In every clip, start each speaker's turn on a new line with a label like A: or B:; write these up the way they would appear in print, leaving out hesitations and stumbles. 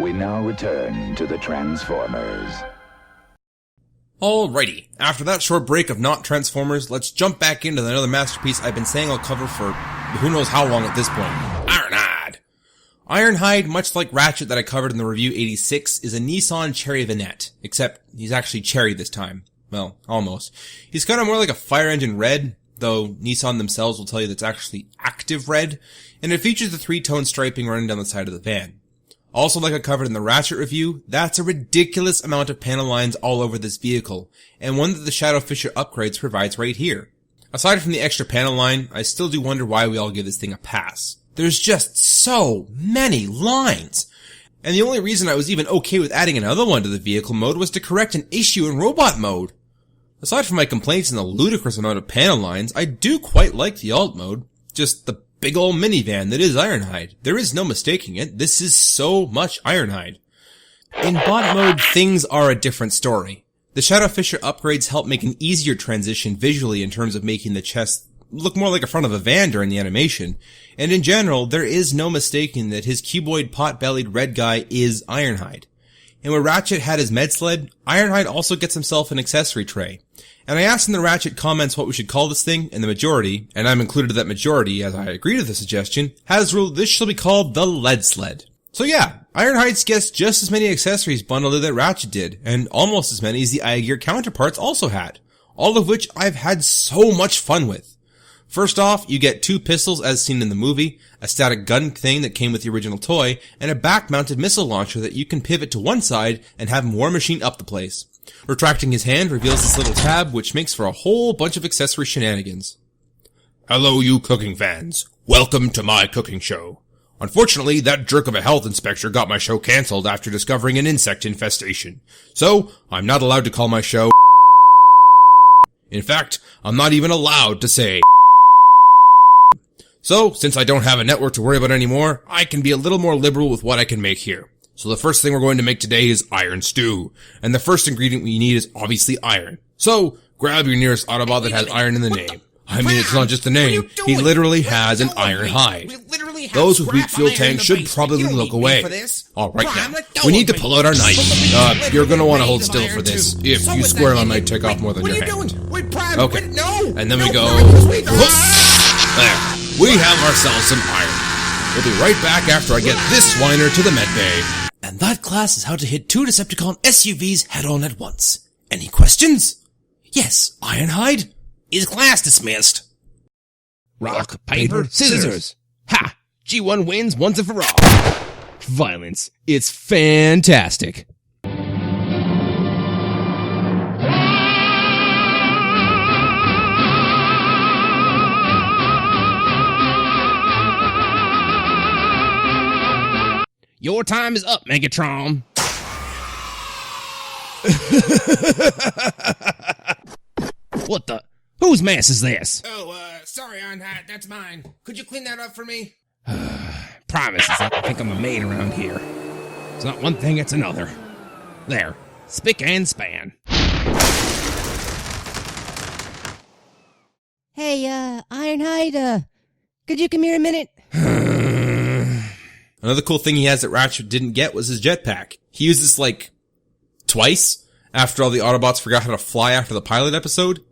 A: We now return to the Transformers.
B: Alrighty, after that short break of not Transformers, let's jump back into another masterpiece I've been saying I'll cover for who knows how long at this point. Ironhide! Ironhide, much like Ratchet that I covered in the review 86, is a Nissan Cherry Vignette, except he's actually cherry this time. Well, almost. He's kind of more like a fire engine red, though Nissan themselves will tell you that's actually active red, and it features the three-tone striping running down the side of the van. Also, like I covered in the Ratchet review, that's a ridiculous amount of panel lines all over this vehicle, and one that the Shadow Fisher upgrades provides right here. Aside from the extra panel line, I still do wonder why we all give this thing a pass. There's just so many lines! And the only reason I was even okay with adding another one to the vehicle mode was to correct an issue in robot mode. Aside from my complaints and the ludicrous amount of panel lines, I do quite like the alt mode. Just the big ol' minivan that is Ironhide. There is no mistaking it. This is so much Ironhide. In bot mode, things are a different story. The Shadow Fisher upgrades help make an easier transition visually in terms of making the chest look more like a front of a van during the animation. And in general, there is no mistaking that his cuboid pot-bellied red guy is Ironhide. And where Ratchet had his med sled, Ironhide also gets himself an accessory tray. And I asked in the Ratchet comments what we should call this thing, and the majority, and I'm included in that majority as I agree to the suggestion, has ruled this shall be called the lead sled. So yeah, Ironhide gets just as many accessories bundled in that Ratchet did, and almost as many as the Eye Gear counterparts also had, all of which I've had so much fun with. First off, you get 2 pistols as seen in the movie, a static gun thing that came with the original toy, and a back-mounted missile launcher that you can pivot to one side and have War Machine up the place. Retracting his hand reveals this little tab, which makes for a whole bunch of accessory shenanigans. Hello, you cooking fans. Welcome to my cooking show. Unfortunately, that jerk of a health inspector got my show cancelled after discovering an insect infestation. So, I'm not allowed to call my show. In fact, I'm not even allowed to say. So, since I don't have a network to worry about anymore, I can be a little more liberal with what I can make here. So the first thing we're going to make today is iron stew. And the first ingredient we need is obviously iron. So, grab your nearest Autobot that has iron in the name. I mean, it's not just a name. He literally has an iron hide. Those with weak fuel tanks should probably look away. Alright now, we need to pull out our knife. You're gonna want to hold still for this. If you square on might take off more than your hand. Okay, and then we go... There. We have ourselves some iron. We'll be right back after I get this swiner to the med bay. And that class is how to hit 2 Decepticon SUVs head-on at once. Any questions? Yes, Ironhide is class dismissed.
C: Rock, paper, scissors. Ha! G1 wins once and for all. Violence. It's fantastic. Your time is up, Megatron. What the? Whose mess is this?
D: Oh, sorry, Ironhide, that's mine. Could you clean that up for me?
C: Promise, it's like I think I'm a maid around here. It's not one thing, it's another. There, spick and span.
E: Hey, Ironhide, could you come here a minute?
B: Another cool thing he has that Ratchet didn't get was his jetpack. He used this, like, twice, after all the Autobots forgot how to fly after the pilot episode.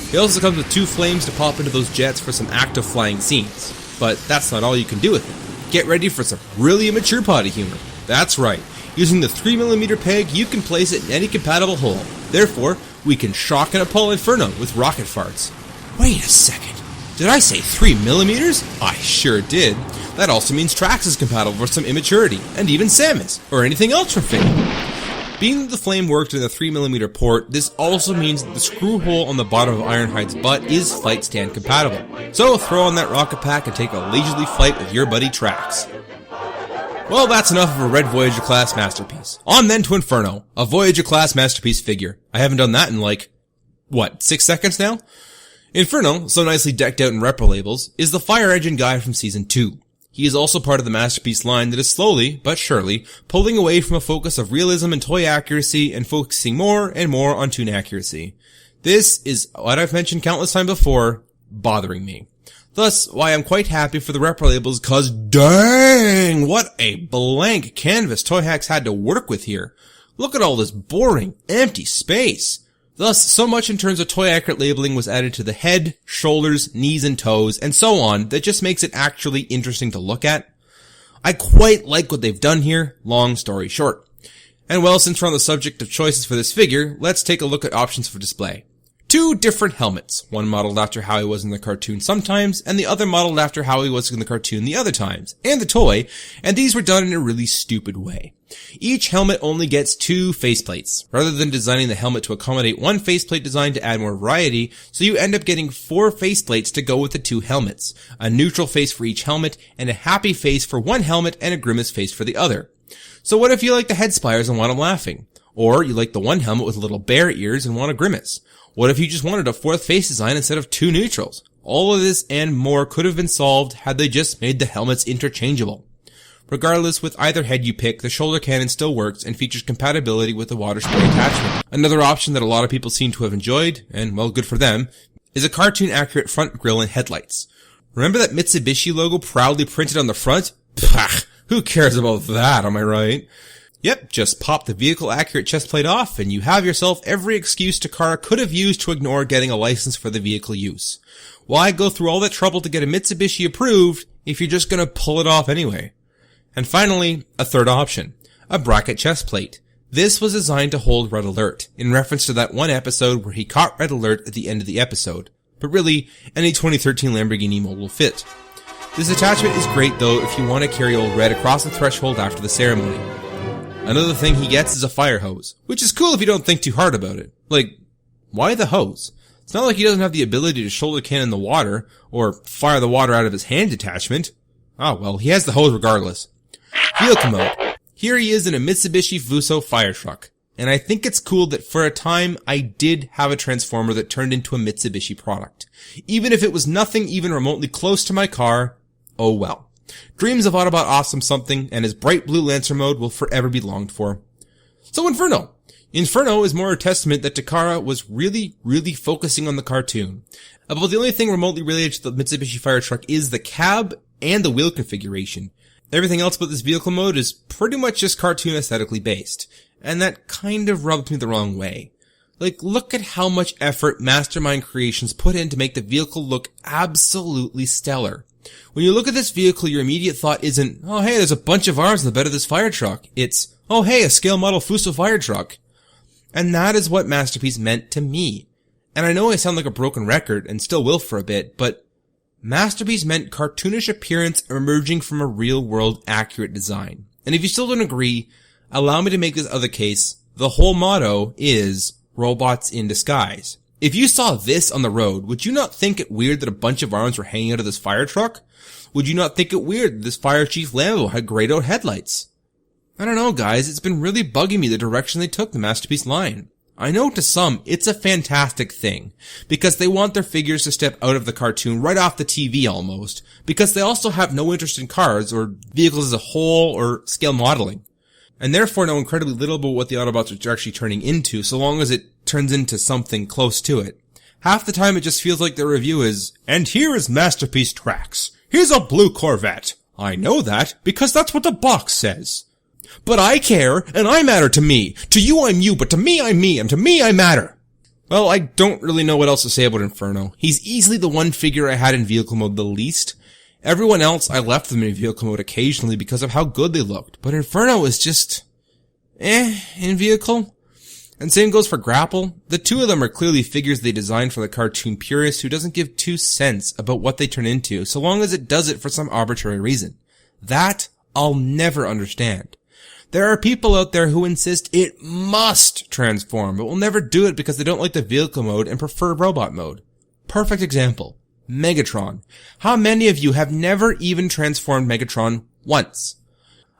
B: He also comes with 2 flames to pop into those jets for some active flying scenes. But that's not all you can do with it. Get ready for some really immature potty humor. That's right. Using the 3mm peg, you can place it in any compatible hole. Therefore, we can shock and appall Inferno with rocket farts. Wait a second. Did I say 3mm? I sure did. That also means Trax is compatible for some immaturity, and even Samus, or anything else for fitting. Being that the flame worked in the 3mm port, this also means that the screw hole on the bottom of Ironhide's butt is flight stand compatible. So throw on that rocket pack and take a leisurely flight with your buddy Trax. Well, that's enough of a Red Voyager class masterpiece. On then to Inferno, a Voyager class masterpiece figure. I haven't done that in like, what, 6 seconds now? Inferno, so nicely decked out in repro labels, is the fire engine guy from Season 2. He is also part of the Masterpiece line that is slowly, but surely, pulling away from a focus of realism and toy accuracy and focusing more and more on toon accuracy. This is, what I've mentioned countless times before, bothering me. Thus, why I'm quite happy for the repro labels, cause dang, what a blank canvas Toy Hacks had to work with here. Look at all this boring, empty space. Thus, so much in terms of toy accurate labeling was added to the head, shoulders, knees and toes, and so on, that just makes it actually interesting to look at. I quite like what they've done here, long story short. And well, since we're on the subject of choices for this figure, let's take a look at options for display. 2 different helmets, one modeled after how he was in the cartoon sometimes, and the other modeled after how he was in the cartoon the other times, and the toy, and these were done in a really stupid way. Each helmet only gets 2 faceplates, rather than designing the helmet to accommodate one faceplate design to add more variety, so you end up getting 4 faceplates to go with the 2 helmets, a neutral face for each helmet, and a happy face for one helmet and a grimace face for the other. So what if you like the head spires and want them laughing? Or you like the one helmet with little bear ears and want a grimace? What if you just wanted a 4th face design instead of 2 neutrals? All of this and more could have been solved had they just made the helmets interchangeable. Regardless, with either head you pick, the shoulder cannon still works and features compatibility with the water spray attachment. Another option that a lot of people seem to have enjoyed, and well, good for them, is a cartoon-accurate front grille and headlights. Remember that Mitsubishi logo proudly printed on the front? Pah, who cares about that, am I right? Yep, just pop the vehicle-accurate chest plate off, and you have yourself every excuse Takara could have used to ignore getting a license for the vehicle use. Why go through all that trouble to get a Mitsubishi approved if you're just gonna pull it off anyway? And finally, a third option, a bracket chest plate. This was designed to hold Red Alert, in reference to that one episode where he caught Red Alert at the end of the episode. But really, any 2013 Lamborghini mold will fit. This attachment is great though if you want to carry old Red across the threshold after the ceremony. Another thing he gets is a fire hose, which is cool if you don't think too hard about it. Like, why the hose? It's not like he doesn't have the ability to shoulder cannon the water, or fire the water out of his hand detachment. Ah well, he has the hose regardless. Vehicle mode. Here he is in a Mitsubishi Fuso fire truck. And I think it's cool that for a time I did have a Transformer that turned into a Mitsubishi product. Even if it was nothing even remotely close to my car, oh well. Dreams of Autobot Awesome Something and his bright blue Lancer mode will forever be longed for. So Inferno. Inferno is more a testament that Takara was really focusing on the cartoon. About the only thing remotely related to the Mitsubishi fire truck is the cab and the wheel configuration. Everything else about this vehicle mode is pretty much just cartoon aesthetically based. And that kind of rubbed me the wrong way. Like, look at how much effort Mastermind Creations put in to make the vehicle look absolutely stellar. When you look at this vehicle, your immediate thought isn't, oh hey, there's a bunch of arms in the bed of this fire truck. It's, oh hey, a scale model Fuso fire truck. And that is what Masterpiece meant to me. And I know I sound like a broken record, and still will for a bit, but Masterpiece meant cartoonish appearance emerging from a real-world accurate design. And if you still don't agree, allow me to make this other case. The whole motto is robots in disguise. If you saw this on the road, would you not think it weird that a bunch of arms were hanging out of this fire truck? Would you not think it weird that this Fire Chief Lambo had grayed out headlights? I don't know, guys. It's been really bugging me the direction they took the Masterpiece line. I know to some, it's a fantastic thing, because they want their figures to step out of the cartoon right off the TV almost, because they also have no interest in cars or vehicles as a whole or scale modeling, and therefore know incredibly little about what the Autobots are actually turning into, so long as it turns into something close to it. Half the time it just feels like their review is, and here is Masterpiece Tracks. Here's a blue Corvette. I know that, because that's what the box says. But I care, and I matter to me. To you I'm you, but to me I'm me, and to me I matter. Well, I don't really know what else to say about Inferno. He's easily the one figure I had in vehicle mode the least. Everyone else, I left them in vehicle mode occasionally because of how good they looked. But Inferno is just, in vehicle. And same goes for Grapple. The two of them are clearly figures they designed for the cartoon purist who doesn't give 2 cents about what they turn into, so long as it does it for some arbitrary reason. That, I'll never understand. There are people out there who insist it must transform, but will never do it because they don't like the vehicle mode and prefer robot mode. Perfect example. Megatron. How many of you have never even transformed Megatron once?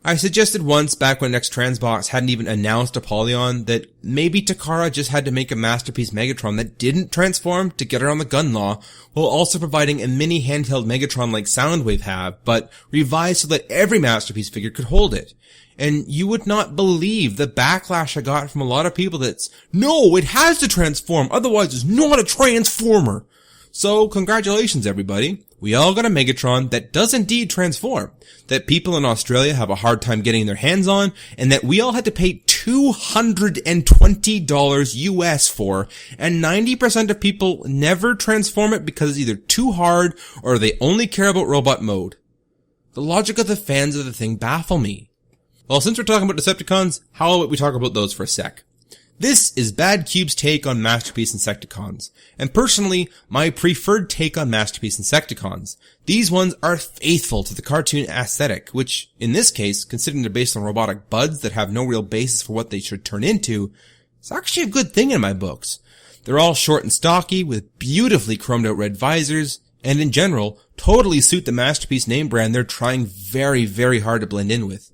B: I suggested once, back when Next Transbox hadn't even announced Apollyon, that maybe Takara just had to make a Masterpiece Megatron that didn't transform to get around the gun law, while also providing a mini handheld Megatron like Soundwave have, but revised so that every Masterpiece figure could hold it. And you would not believe the backlash I got from a lot of people that's, no, it has to transform, otherwise it's not a Transformer. So, congratulations everybody. We all got a Megatron that does indeed transform, that people in Australia have a hard time getting their hands on, and that we all had to pay $220 US for, and 90% of people never transform it because it's either too hard or they only care about robot mode. The logic of the fans of the thing baffle me. Well, since we're talking about Decepticons, how about we talk about those for a sec? This is BadCube's take on Masterpiece Insecticons, and personally, my preferred take on Masterpiece Insecticons. These ones are faithful to the cartoon aesthetic, which, in this case, considering they're based on robotic buds that have no real basis for what they should turn into, is actually a good thing in my books. They're all short and stocky, with beautifully chromed out red visors, and in general, totally suit the Masterpiece name brand they're trying very, very hard to blend in with.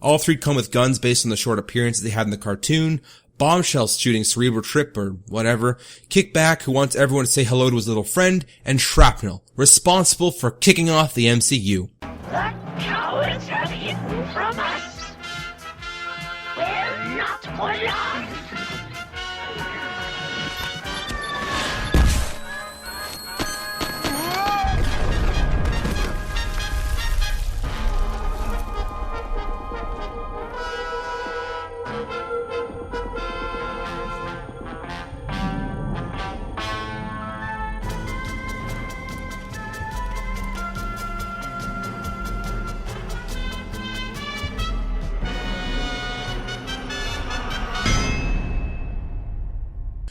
B: All three come with guns based on the short appearances they had in the cartoon, Bombshells shooting Cerebral Trip or whatever, Kickback who wants everyone to say hello to his little friend, and Shrapnel, responsible for kicking off the MCU.
F: The cowards have hidden from us. We're not for long.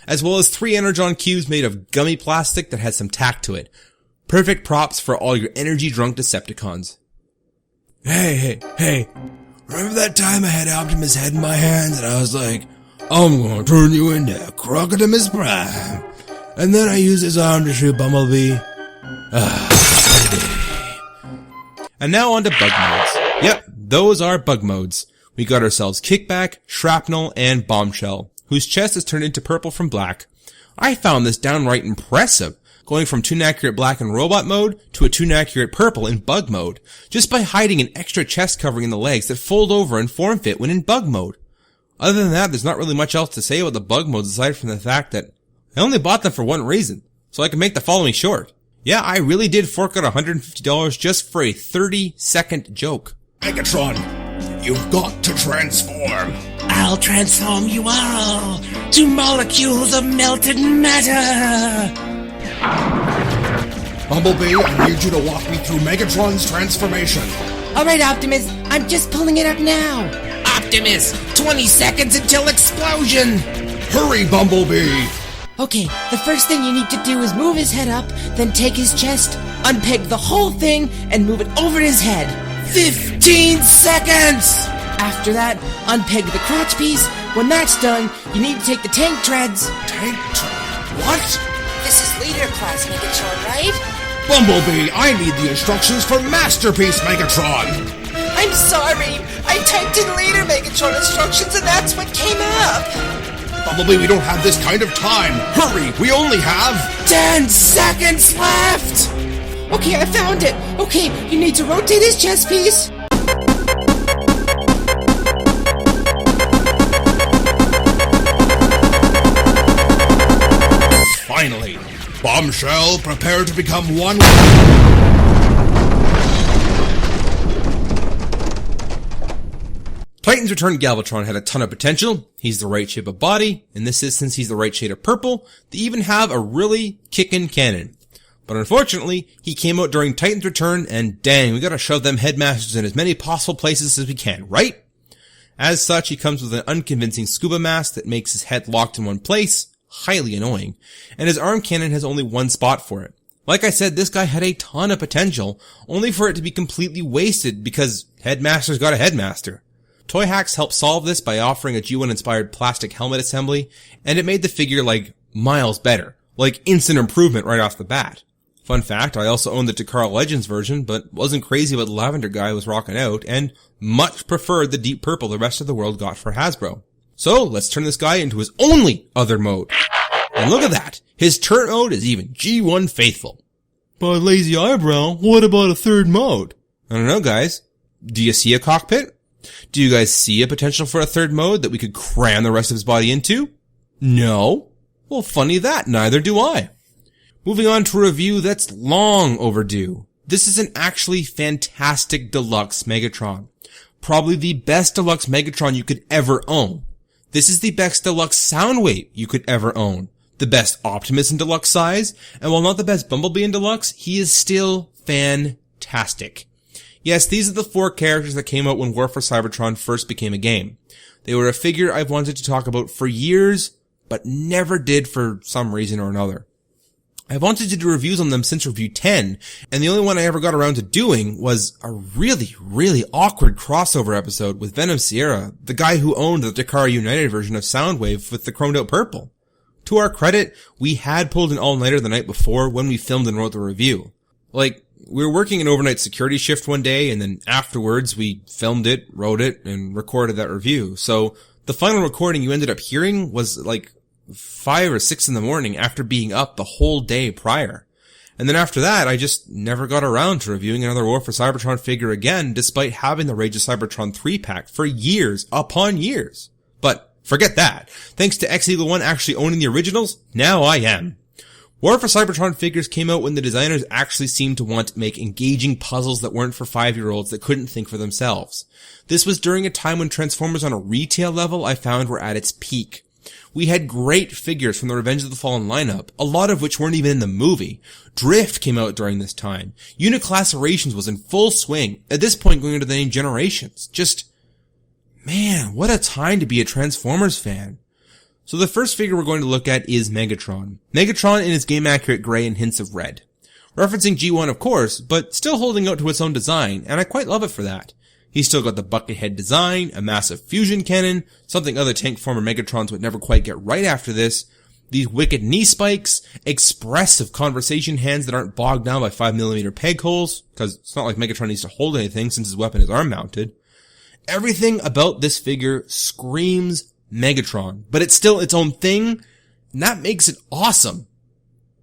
B: As well as 3 Energon cubes made of gummy plastic that has some tack to it. Perfect props for all your energy-drunk Decepticons. Hey, remember that time I had Optimus' head in my hands and I was like, I'm gonna turn you into Crocodimus Prime. And then I used his arm to shoot Bumblebee. And now on to bug modes. Yep, those are bug modes. We got ourselves Kickback, Shrapnel, and Bombshell, whose chest is turned into purple from black. I found this downright impressive, going from Toon Accurate Black in robot mode to a Toon Accurate Purple in bug mode, just by hiding an extra chest covering in the legs that fold over and form fit when in bug mode. Other than that, there's not really much else to say about the bug modes aside from the fact that I only bought them for one reason, so I could make the following short. Yeah, I really did fork out $150 just for a 30-second joke.
G: Megatron, you've got to transform.
D: I'll transform you all to molecules of melted matter.
G: Bumblebee, I need you to walk me through Megatron's transformation.
E: All right, Optimus, I'm just pulling it up now.
D: Optimus, 20 seconds until explosion.
G: Hurry, Bumblebee.
E: Okay, the first thing you need to do is move his head up, then take his chest, unpeg the whole thing, and move it over his head.
D: 15 seconds.
E: After that, unpeg the crotch piece. When that's done, you need to take the tank treads.
G: Tank tread? What?
E: This is leader class Megatron, right?
G: Bumblebee, I need the instructions for Masterpiece Megatron.
E: I'm sorry. I typed in leader Megatron instructions and that's what came up.
G: Bumblebee, we don't have this kind of time. Hurry, we only have
D: 10 seconds left.
E: Okay, I found it. Okay, you need to rotate his chest piece.
G: Finally, Bombshell, prepare to become one.
B: Titan's Return Galvatron had a ton of potential. He's the right shape of body. In this instance, he's the right shade of purple. They even have a really kickin' cannon. But unfortunately, he came out during Titan's Return, and dang, we gotta shove them headmasters in as many possible places as we can, right? As such, he comes with an unconvincing scuba mask that makes his head locked in one place, highly annoying, and his arm cannon has only one spot for it. Like I said, this guy had a ton of potential, only for it to be completely wasted because Headmaster's got a Headmaster. Toy Hacks helped solve this by offering a G1-inspired plastic helmet assembly, and it made the figure, miles better. Instant improvement right off the bat. Fun fact, I also owned the Takara Legends version, but wasn't crazy about the lavender guy was rocking out, and much preferred the deep purple the rest of the world got for Hasbro. So, let's turn this guy into his only other mode. And look at that! His turret mode is even G1 faithful. But lazy eyebrow, what about a third mode? I don't know, guys. Do you see a cockpit? Do you guys see a potential for a third mode that we could cram the rest of his body into? No? Well, funny that, neither do I. Moving on to a review that's long overdue. This is an actually fantastic deluxe Megatron. Probably the best deluxe Megatron you could ever own. This is the best deluxe Soundwave you could ever own. The best Optimus in deluxe size, and while not the best Bumblebee in deluxe, he is still fantastic. Yes, these are the 4 characters that came out when War for Cybertron first became a game. They were a figure I've wanted to talk about for years, but never did for some reason or another. I've wanted to do reviews on them since review 10, and the only one I ever got around to doing was a really, really awkward crossover episode with Venom Sierra, the guy who owned the Takara United version of Soundwave with the chromed out purple. To our credit, we had pulled an all-nighter the night before when we filmed and wrote the review. Like, we were working an overnight security shift one day, and then afterwards we filmed it, wrote it, and recorded that review. So, the final recording you ended up hearing was like 5 or 6 in the morning after being up the whole day prior. And then after that, I just never got around to reviewing another War for Cybertron figure again, despite having the Rage of Cybertron 3-pack for years upon years. But forget that. Thanks to X-Eagle 1 actually owning the originals, now I am. War for Cybertron figures came out when the designers actually seemed to want to make engaging puzzles that weren't for 5-year-olds that couldn't think for themselves. This was during a time when Transformers on a retail level I found were at its peak. We had great figures from the Revenge of the Fallen lineup, a lot of which weren't even in the movie. Drift came out during this time. Unit Lacerations was in full swing, at this point going into the name Generations. Just, man, what a time to be a Transformers fan. So the first figure we're going to look at is Megatron. Megatron in his game-accurate gray and hints of red. Referencing G1 of course, but still holding out to its own design, and I quite love it for that. He's still got the bucket head design, a massive fusion cannon, something other tank former Megatrons would never quite get right after this, these wicked knee spikes, expressive conversation hands that aren't bogged down by 5mm peg holes, because it's not like Megatron needs to hold anything since his weapon is arm mounted. Everything about this figure screams Megatron, but it's still its own thing, and that makes it awesome.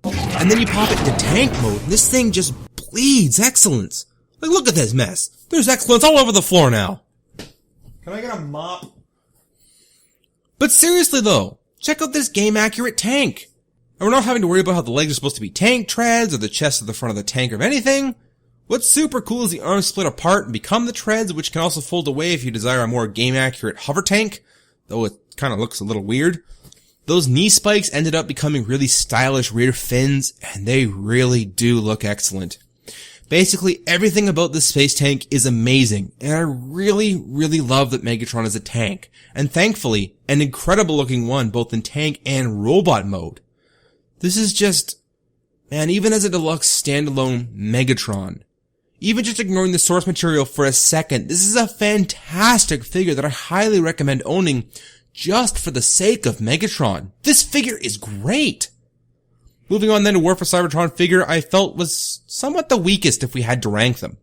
B: And then you pop it into tank mode, and this thing just bleeds excellence. Like, look at this mess. There's excellence all over the floor now. Can I get a mop? But seriously though, check out this game-accurate tank. And we're not having to worry about how the legs are supposed to be tank treads, or the chest or the front of the tank, or anything. What's super cool is the arms split apart and become the treads, which can also fold away if you desire a more game-accurate hover tank, though it kinda looks a little weird. Those knee spikes ended up becoming really stylish rear fins, and they really do look excellent. Basically, everything about this space tank is amazing, and I really, really love that Megatron is a tank, and thankfully, an incredible looking one both in tank and robot mode. This is just, man, even as a deluxe standalone Megatron, even just ignoring the source material for a second, this is a fantastic figure that I highly recommend owning just for the sake of Megatron. This figure is great! Moving on then to War for Cybertron figure I felt was somewhat the weakest if we had to rank them.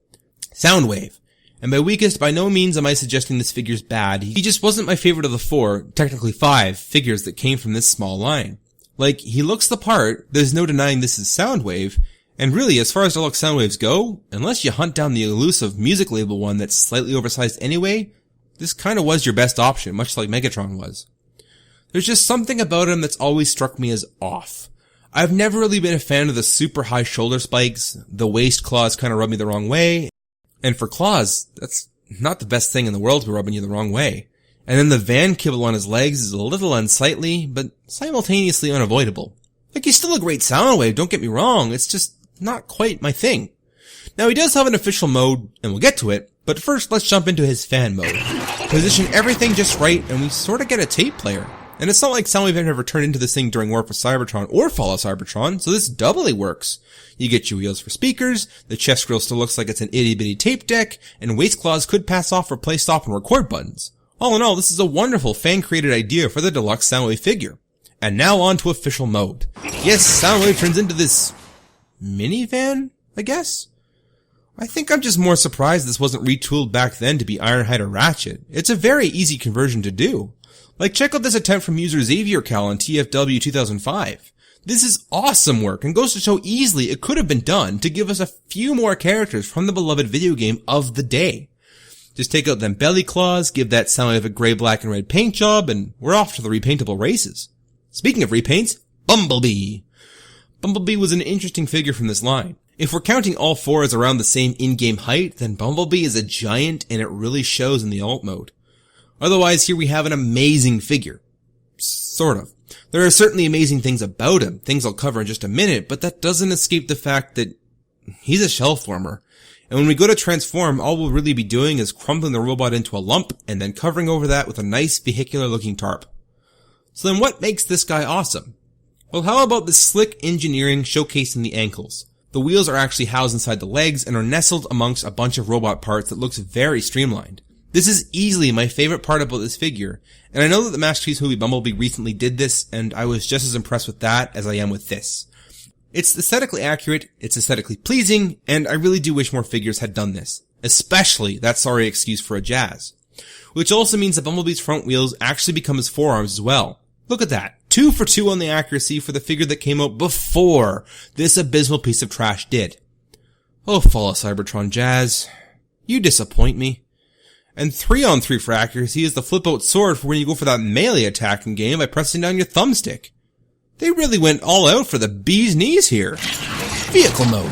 B: Soundwave. And by weakest, by no means am I suggesting this figure's bad. He just wasn't my favorite of the 4, technically 5, figures that came from this small line. Like, he looks the part, there's no denying this is Soundwave, and really, as far as deluxe Soundwaves go, unless you hunt down the elusive music label one that's slightly oversized anyway, this kinda was your best option, much like Megatron was. There's just something about him that's always struck me as off. I've never really been a fan of the super high shoulder spikes, the waist claws kinda rub me the wrong way, and for claws, that's not the best thing in the world to be rubbing you the wrong way. And then the van kibble on his legs is a little unsightly, but simultaneously unavoidable. Like, he's still a great Soundwave, don't get me wrong, it's just not quite my thing. Now he does have an official mode, and we'll get to it, but first let's jump into his fan mode. Position everything just right, and we sorta get a tape player. And it's not like Soundwave ever turned into this thing during War for Cybertron or Fall of Cybertron, so this doubly works. You get your wheels for speakers, the chest grill still looks like it's an itty-bitty tape deck, and waist claws could pass off for play stop and record buttons. All in all, this is a wonderful fan-created idea for the deluxe Soundwave figure. And now on to official mode. Yes, Soundwave turns into this minivan, I guess? I think I'm just more surprised this wasn't retooled back then to be Ironhide or Ratchet. It's a very easy conversion to do. Like, check out this attempt from user Xavier Cal on TFW 2005. This is awesome work and goes to show easily it could have been done to give us a few more characters from the beloved video game of the day. Just take out them belly claws, give that Soundwave a gray, black, and red paint job, and we're off to the repaintable races. Speaking of repaints, Bumblebee. Bumblebee was an interesting figure from this line. If we're counting all four as around the same in-game height, then Bumblebee is a giant and it really shows in the alt mode. Otherwise, here we have an amazing figure. Sort of. There are certainly amazing things about him, things I'll cover in just a minute, but that doesn't escape the fact that he's a shell former. And when we go to transform, all we'll really be doing is crumbling the robot into a lump and then covering over that with a nice vehicular looking tarp. So then what makes this guy awesome? Well, how about the slick engineering showcasing the ankles? The wheels are actually housed inside the legs and are nestled amongst a bunch of robot parts that looks very streamlined. This is easily my favorite part about this figure, and I know that the Masterpiece movie Bumblebee recently did this, and I was just as impressed with that as I am with this. It's aesthetically accurate, it's aesthetically pleasing, and I really do wish more figures had done this. Especially that sorry excuse for a Jazz. Which also means that Bumblebee's front wheels actually become his forearms as well. Look at that. 2 for 2 on the accuracy for the figure that came out before this abysmal piece of trash did. Oh, follow Cybertron Jazz. You disappoint me. And 3 on 3 for accuracy is the flip-out sword for when you go for that melee attack in game by pressing down your thumbstick. They really went all out for the bee's knees here. Vehicle mode.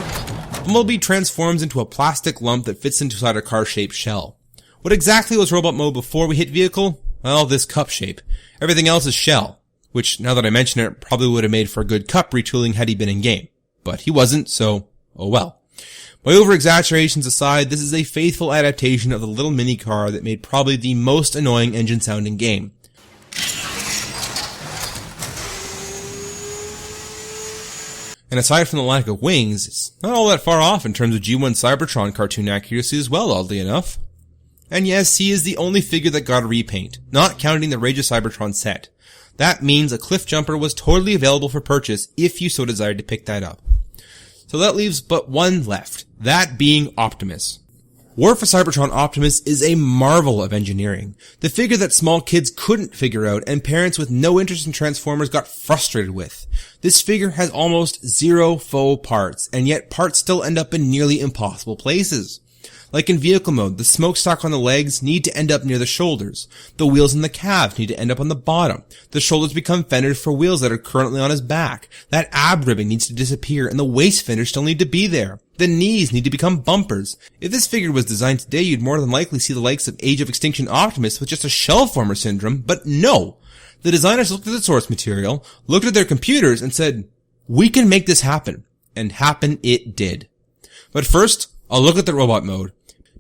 B: Bumblebee transforms into a plastic lump that fits inside a car-shaped shell. What exactly was robot mode before we hit vehicle? Well, this cup shape. Everything else is shell. Which, now that I mention it, probably would have made for a good cup retooling had he been in game. But he wasn't, so, oh well. By over-exaggerations aside, this is a faithful adaptation of the little mini-car that made probably the most annoying engine sound in game. And aside from the lack of wings, it's not all that far off in terms of G1 Cybertron cartoon accuracy as well, oddly enough. And yes, he is the only figure that got a repaint, not counting the Rage of Cybertron set. That means a cliff jumper was totally available for purchase if you so desired to pick that up. So that leaves but one left, that being Optimus. War for Cybertron Optimus is a marvel of engineering. The figure that small kids couldn't figure out and parents with no interest in Transformers got frustrated with. This figure has almost 0 faux parts, and yet parts still end up in nearly impossible places. Like in vehicle mode, the smokestack on the legs need to end up near the shoulders. The wheels in the calves need to end up on the bottom. The shoulders become fenders for wheels that are currently on his back. That ab ribbing needs to disappear and the waist fenders still need to be there. The knees need to become bumpers. If this figure was designed today, you'd more than likely see the likes of Age of Extinction Optimus with just a shell former syndrome, but no. The designers looked at the source material, looked at their computers and said, we can make this happen. And happen it did. But first, I'll look at the robot mode.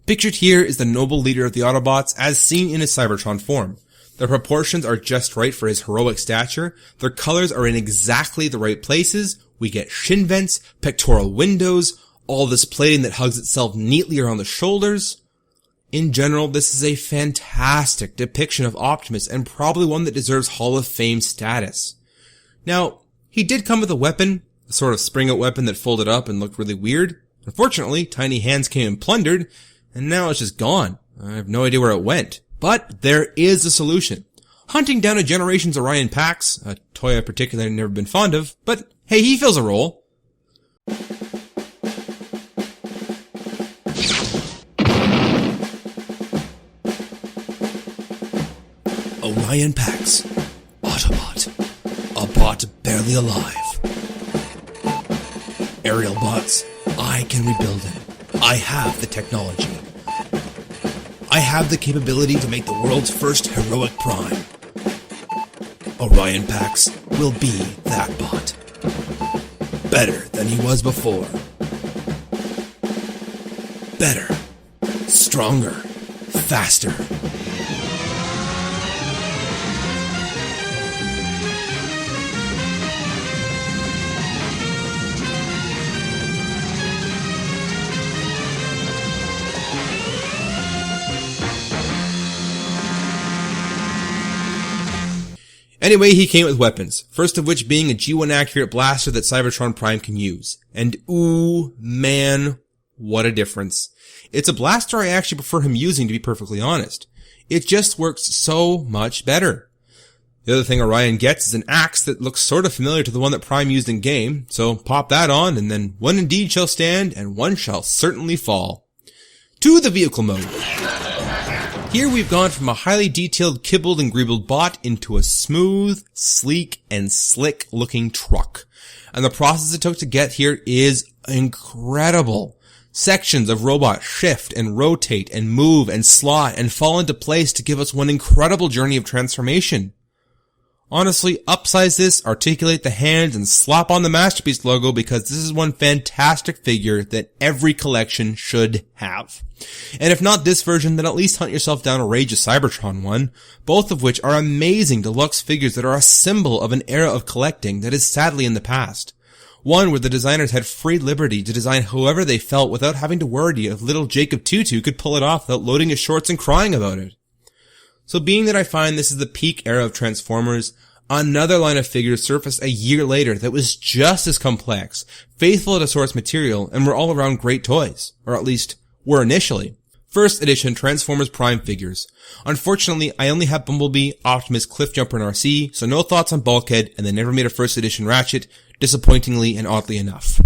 B: Pictured here is the noble leader of the Autobots as seen in his Cybertron form. Their proportions are just right for his heroic stature, their colors are in exactly the right places, we get shin vents, pectoral windows, all this plating that hugs itself neatly around the shoulders. In general, this is a fantastic depiction of Optimus and probably one that deserves Hall of Fame status. Now, he did come with a weapon, a sort of spring-out weapon that folded up and looked really weird. Unfortunately, Tiny Hands came and plundered, and now it's just gone. I have no idea where it went. But there is a solution. Hunting down a Generations Orion Pax, a toy I particularly never been fond of, but hey, he fills a role.
C: Orion Pax. Autobot. A bot barely alive. Aerial bots. I can rebuild him. I have the technology. I have the capability to make the world's first heroic prime. Orion Pax will be that bot. Better than he was before. Better. Stronger. Faster.
B: Anyway, he came with weapons, first of which being a G1 accurate blaster that Cybertron Prime can use. And ooh, man, what a difference. It's a blaster I actually prefer him using, to be perfectly honest. It just works so much better. The other thing Orion gets is an axe that looks sort of familiar to the one that Prime used in game, so pop that on and then one indeed shall stand and one shall certainly fall. To the vehicle mode. Here we've gone from a highly detailed, kibbled and greebled bot into a smooth, sleek, and slick looking truck. And the process it took to get here is incredible. Sections of robot shift and rotate and move and slot and fall into place to give us one incredible journey of transformation. Honestly, upsize this, articulate the hands, and slap on the Masterpiece logo because this is one fantastic figure that every collection should have. And if not this version, then at least hunt yourself down a Rage of Cybertron one, both of which are amazing deluxe figures that are a symbol of an era of collecting that is sadly in the past. One where the designers had free liberty to design however they felt without having to worry if little Jacob Tutu could pull it off without loading his shorts and crying about it. So being that I find this is the peak era of Transformers, another line of figures surfaced a year later that was just as complex, faithful to source material, and were all around great toys. Or at least, were initially. First edition Transformers Prime figures. Unfortunately, I only have Bumblebee, Optimus, Cliffjumper, and RC, so no thoughts on Bulkhead, and they never made a first edition Ratchet, disappointingly and oddly enough.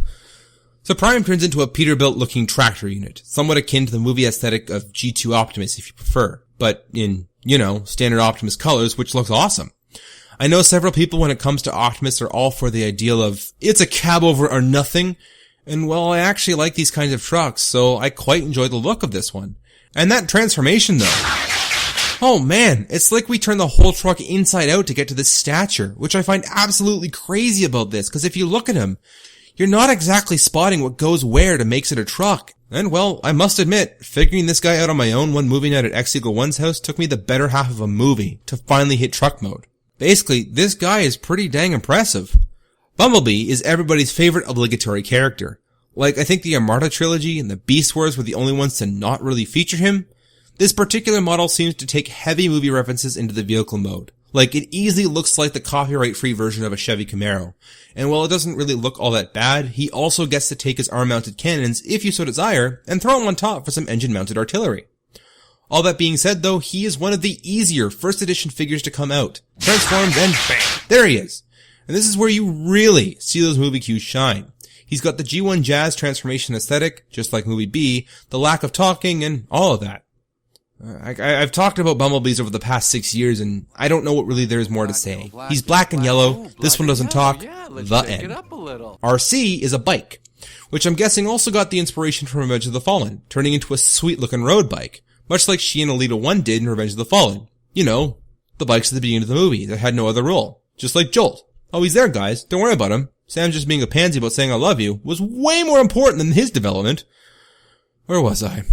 B: So Prime turns into a Peterbilt looking tractor unit, somewhat akin to the movie aesthetic of G2 Optimus if you prefer, but in, standard Optimus colors, which looks awesome. I know several people when it comes to Optimus are all for the ideal of, it's a cab over or nothing, and well, I actually like these kinds of trucks, so I quite enjoy the look of this one. And that transformation though. Oh man, it's like we turned the whole truck inside out to get to this stature, which I find absolutely crazy about this, because if you look at him, you're not exactly spotting what goes where to makes it a truck. And well, I must admit, figuring this guy out on my own when moving out at X-1's house took me the better half of a movie to finally hit truck mode. Basically, this guy is pretty dang impressive. Bumblebee is everybody's favorite obligatory character. Like, I think the Armada trilogy and the Beast Wars were the only ones to not really feature him. This particular model seems to take heavy movie references into the vehicle mode. Like, it easily looks like the copyright-free version of a Chevy Camaro. And while it doesn't really look all that bad, he also gets to take his arm-mounted cannons, if you so desire, and throw them on top for some engine-mounted artillery. All that being said though, he is one of the easier first edition figures to come out. Transformed and bam! There he is! And this is where you really see those movie cues shine. He's got the G1 Jazz transformation aesthetic, just like movie B, the lack of talking, and all of that. I've talked about Bumblebees over the past 6 years, and I don't know what really there is more to say. He's black and yellow, this one doesn't talk, the end. RC is a bike, which I'm guessing also got the inspiration from Revenge of the Fallen, turning into a sweet looking road bike, much like she and Alita 1 did in Revenge of the Fallen. You know, the bikes at the beginning of the movie that had no other role, just like Jolt. Oh, he's there guys, don't worry about him. Sam just being a pansy about saying I love you was way more important than his development. Where was I?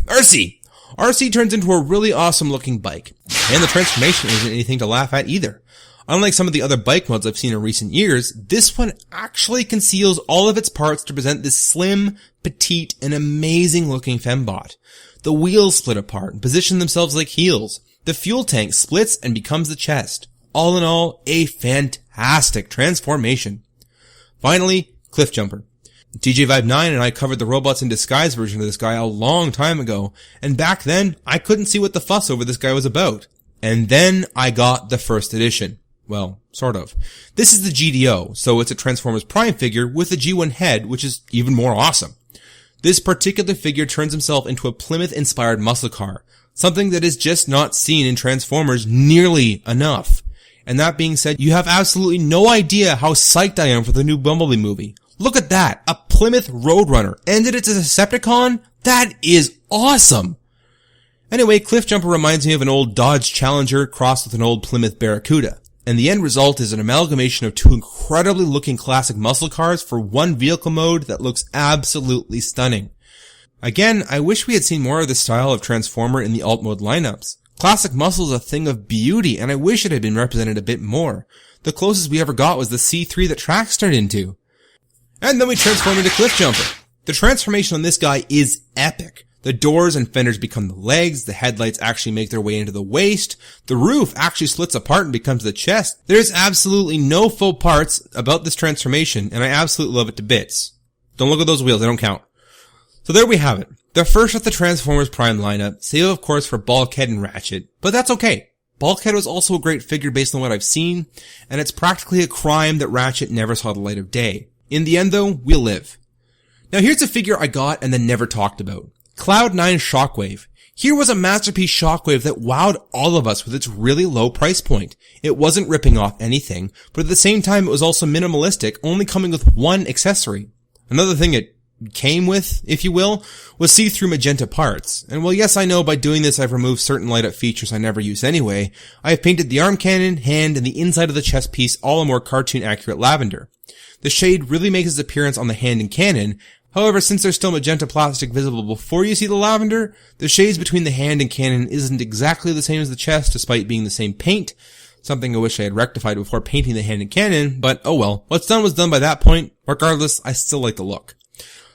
B: RC turns into a really awesome looking bike, and the transformation isn't anything to laugh at either. Unlike some of the other bike mods I've seen in recent years, this one actually conceals all of its parts to present this slim, petite, and amazing looking fembot. The wheels split apart and position themselves like heels. The fuel tank splits and becomes the chest. All in all, a fantastic transformation. Finally, Cliffjumper. TJ Vibe 9 and I covered the Robots in Disguise version of this guy a long time ago, and back then, I couldn't see what the fuss over this guy was about. And then I got the first edition. Well, sort of. This is the GDO, so it's a Transformers Prime figure with a G1 head, which is even more awesome. This particular figure turns himself into a Plymouth-inspired muscle car, something that is just not seen in Transformers nearly enough. And that being said, you have absolutely no idea how psyched I am for the new Bumblebee movie. Look at that, a Plymouth Roadrunner, and it's a Decepticon? That is awesome! Anyway, Cliffjumper reminds me of an old Dodge Challenger crossed with an old Plymouth Barracuda, and the end result is an amalgamation of two incredibly looking classic muscle cars for one vehicle mode that looks absolutely stunning. Again, I wish we had seen more of this style of Transformer in the alt mode lineups. Classic muscle is a thing of beauty, and I wish it had been represented a bit more. The closest we ever got was the C3 that Trax turned into. And then we transform into Cliffjumper. The transformation on this guy is epic. The doors and fenders become the legs, the headlights actually make their way into the waist, the roof actually splits apart and becomes the chest. There's absolutely no faux parts about this transformation, and I absolutely love it to bits. Don't look at those wheels, they don't count. So there we have it. The first of the Transformers Prime lineup, save of course for Bulkhead and Ratchet, but that's okay. Bulkhead was also a great figure based on what I've seen, and it's practically a crime that Ratchet never saw the light of day. In the end though, we'll live. Now here's a figure I got and then never talked about. Cloud9 Shockwave. Here was a masterpiece shockwave that wowed all of us with its really low price point. It wasn't ripping off anything, but at the same time it was also minimalistic, only coming with one accessory. Another thing it came with, if you will, was see-through magenta parts. And well, yes, I know by doing this I've removed certain light-up features I never use anyway. I have painted the arm cannon, hand, and the inside of the chest piece all a more cartoon-accurate lavender. The shade really makes its appearance on the hand and cannon. However, since there's still magenta plastic visible before you see the lavender, the shades between the hand and cannon isn't exactly the same as the chest, despite being the same paint. Something I wish I had rectified before painting the hand and cannon, but oh well. What's done was done by that point. Regardless, I still like the look.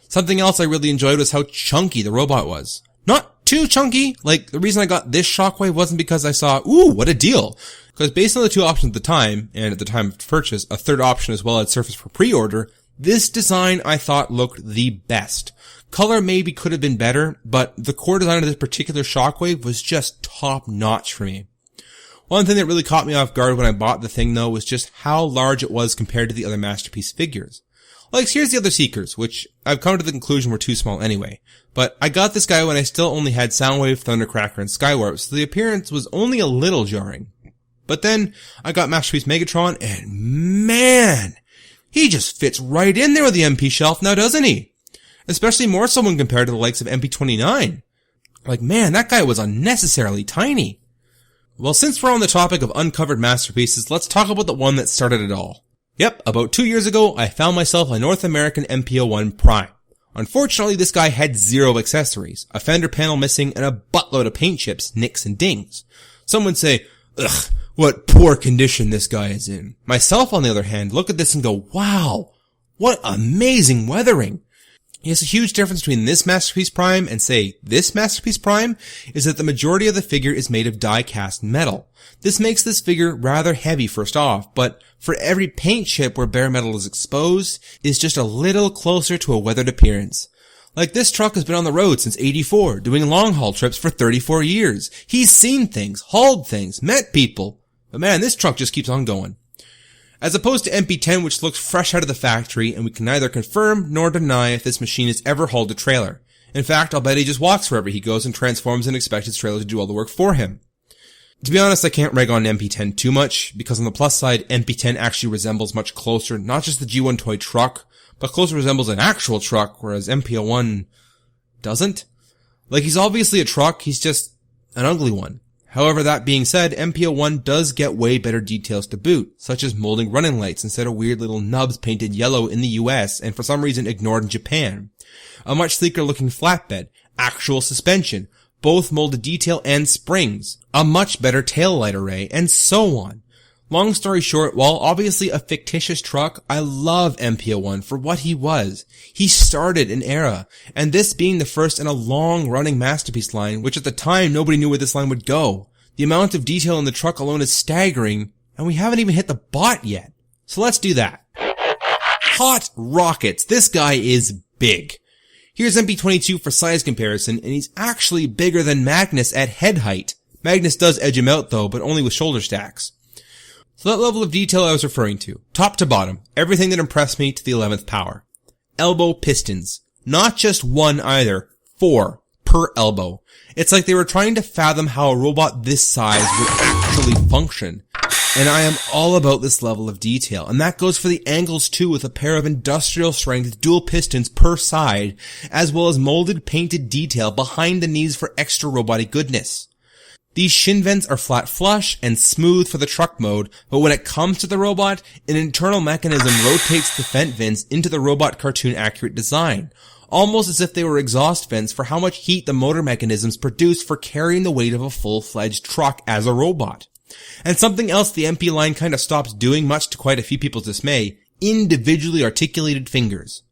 B: Something else I really enjoyed was how chunky the robot was. Not too chunky. Like, the reason I got this shockwave wasn't because I saw, ooh, what a deal. Because based on the two options at the time, and at the time of purchase, a third option as well had surfaced for pre-order, this design I thought looked the best. Color maybe could have been better, but the core design of this particular shockwave was just top notch for me. One thing that really caught me off guard when I bought the thing though was just how large it was compared to the other Masterpiece figures. Like, here's the other Seekers, which I've come to the conclusion were too small anyway. But I got this guy when I still only had Soundwave, Thundercracker, and Skywarp, so the appearance was only a little jarring. But then I got Masterpiece Megatron, and man, he just fits right in there with the MP shelf now, doesn't he? Especially more so when compared to the likes of MP29. Like, man, that guy was unnecessarily tiny. Well, since we're on the topic of uncovered masterpieces, let's talk about the one that started it all. Yep, about 2 years ago, I found myself a North American MP01 Prime. Unfortunately, this guy had zero accessories, a fender panel missing, and a buttload of paint chips, nicks, and dings. Some would say, ugh, what poor condition this guy is in. Myself, on the other hand, look at this and go, wow, what amazing weathering. Yes, a huge difference between this Masterpiece Prime and, say, this Masterpiece Prime is that the majority of the figure is made of die-cast metal. This makes this figure rather heavy first off, but for every paint chip where bare metal is exposed, is just a little closer to a weathered appearance. Like, this truck has been on the road since '84, doing long-haul trips for 34 years. He's seen things, hauled things, met people. But man, this truck just keeps on going. As opposed to MP10, which looks fresh out of the factory, and we can neither confirm nor deny if this machine has ever hauled a trailer. In fact, I'll bet he just walks wherever he goes and transforms and expects his trailer to do all the work for him. To be honest, I can't rag on MP10 too much, because on the plus side, MP10 actually resembles much closer, not just the G1 toy truck, but closer resembles an actual truck, whereas MP01 doesn't. Like, he's obviously a truck, he's just an ugly one. However, that being said, MP01 does get way better details to boot, such as molding running lights instead of weird little nubs painted yellow in the US and for some reason ignored in Japan. A much sleeker looking flatbed, actual suspension, both molded detail and springs, a much better tail light array, and so on. Long story short, while obviously a fictitious truck, I love MP01 for what he was. He started an era, and this being the first in a long-running masterpiece line, which at the time nobody knew where this line would go. The amount of detail in the truck alone is staggering, and we haven't even hit the bot yet. So let's do that. Hot rockets! This guy is big. Here's MP22 for size comparison, and he's actually bigger than Magnus at head height. Magnus does edge him out though, but only with shoulder stacks. So that level of detail I was referring to, top to bottom, everything that impressed me to the 11th power. Elbow pistons. Not just one either, 4 per elbow. It's like they were trying to fathom how a robot this size would actually function. And I am all about this level of detail, and that goes for the angles too, with a pair of industrial strength dual pistons per side, as well as molded painted detail behind the knees for extra robotic goodness. These shin vents are flat flush and smooth for the truck mode, but when it comes to the robot, an internal mechanism rotates the vent vents into the robot cartoon accurate design, almost as if they were exhaust vents for how much heat the motor mechanisms produce for carrying the weight of a full-fledged truck as a robot. And something else the MP line kind of stops doing, much to quite a few people's dismay, individually articulated fingers.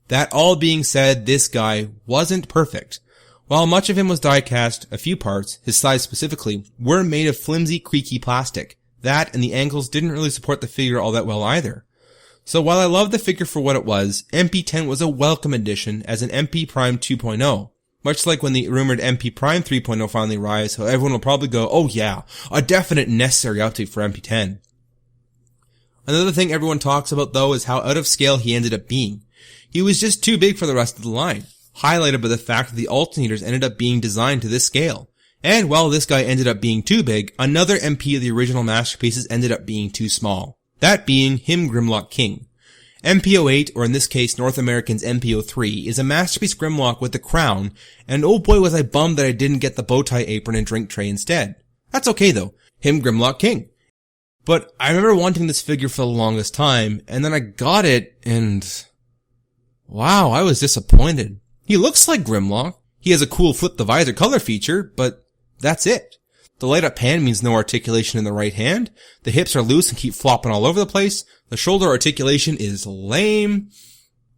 B: That all being said, this guy wasn't perfect. While much of him was die-cast, a few parts, his size specifically, were made of flimsy, creaky plastic. That and the angles didn't really support the figure all that well either. So while I love the figure for what it was, MP10 was a welcome addition as an MP Prime 2.0. Much like when the rumored MP Prime 3.0 finally arrives, how everyone will probably go, oh yeah, a definite necessary update for MP10. Another thing everyone talks about though is how out of scale he ended up being. He was just too big for the rest of the line. highlighted by the fact that the alternators ended up being designed to this scale. And while this guy ended up being too big, another MP of the original masterpieces ended up being too small. That being him Grimlock King. MP08, or in this case North American's MP03, is a masterpiece Grimlock with the crown, and oh boy was I bummed that I didn't get the bowtie apron and drink tray instead. That's okay though. Him Grimlock King. But I remember wanting this figure for the longest time, and then I got it, and wow, I was disappointed. He looks like Grimlock. He has a cool flip the visor color feature, but that's it. The light up hand means no articulation in the right hand. The hips are loose and keep flopping all over the place. The shoulder articulation is lame.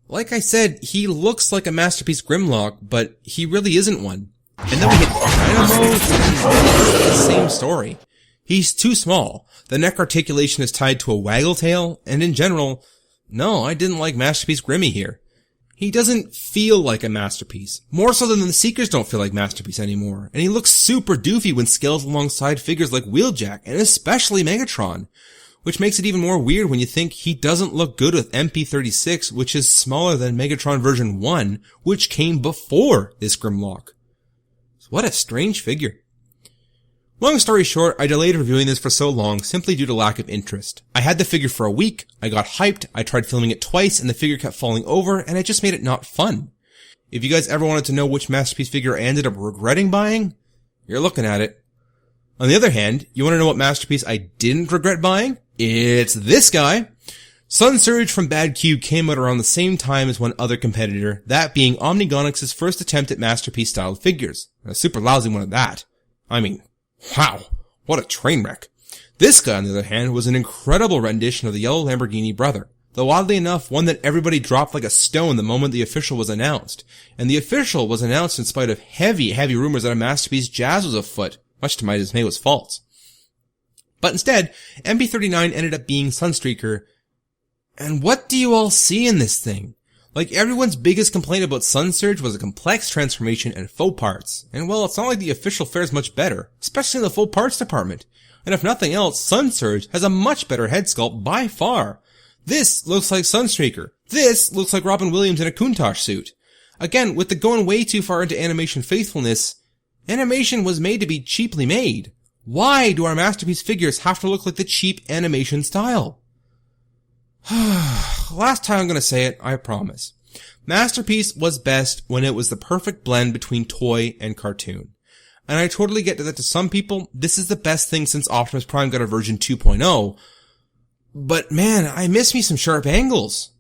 B: Like I said, he looks like a masterpiece Grimlock, but he really isn't one. And then we hit Dynamo, and the same story. He's too small. The neck articulation is tied to a waggle tail, and in general, no, I didn't like Masterpiece Grimmy here. He doesn't feel like a masterpiece. More so than the Seekers don't feel like Masterpiece anymore. And he looks super doofy when scaled alongside figures like Wheeljack, and especially Megatron. Which makes it even more weird when you think he doesn't look good with MP36, which is smaller than Megatron version 1, which came before this Grimlock. What a strange figure. Long story short, I delayed reviewing this for so long simply due to lack of interest. I had the figure for a week, I got hyped, I tried filming it twice, and the figure kept falling over, and it just made it not fun. If you guys ever wanted to know which masterpiece figure I ended up regretting buying, you're looking at it. On the other hand, you want to know what masterpiece I didn't regret buying? It's this guy. Sunsurge from BadCube came out around the same time as one other competitor, that being Omnigonix's first attempt at masterpiece-styled figures. A super lousy one at that. I mean, wow, what a train wreck. This guy, on the other hand, was an incredible rendition of the yellow Lamborghini brother, though oddly enough, one that everybody dropped like a stone the moment the official was announced. And the official was announced in spite of heavy rumors that a masterpiece Jazz was afoot, much to my dismay was false. But instead, MP39 ended up being Sunstreaker. And what do you all see in this thing? Like, everyone's biggest complaint about Sunsurge was a complex transformation and faux parts. And well, it's not like the official fares much better, especially in the faux parts department. And if nothing else, Sunsurge has a much better head sculpt by far. This looks like Sunstreaker. This looks like Robin Williams in a Countach suit. Again, with the going way too far into animation faithfulness, animation was made to be cheaply made. Why do our masterpiece figures have to look like the cheap animation style? Last time I'm gonna say it, I promise. Masterpiece was best when it was the perfect blend between toy and cartoon. And I totally get that to some people, this is the best thing since Optimus Prime got a version 2.0. But man, I miss me some sharp angles.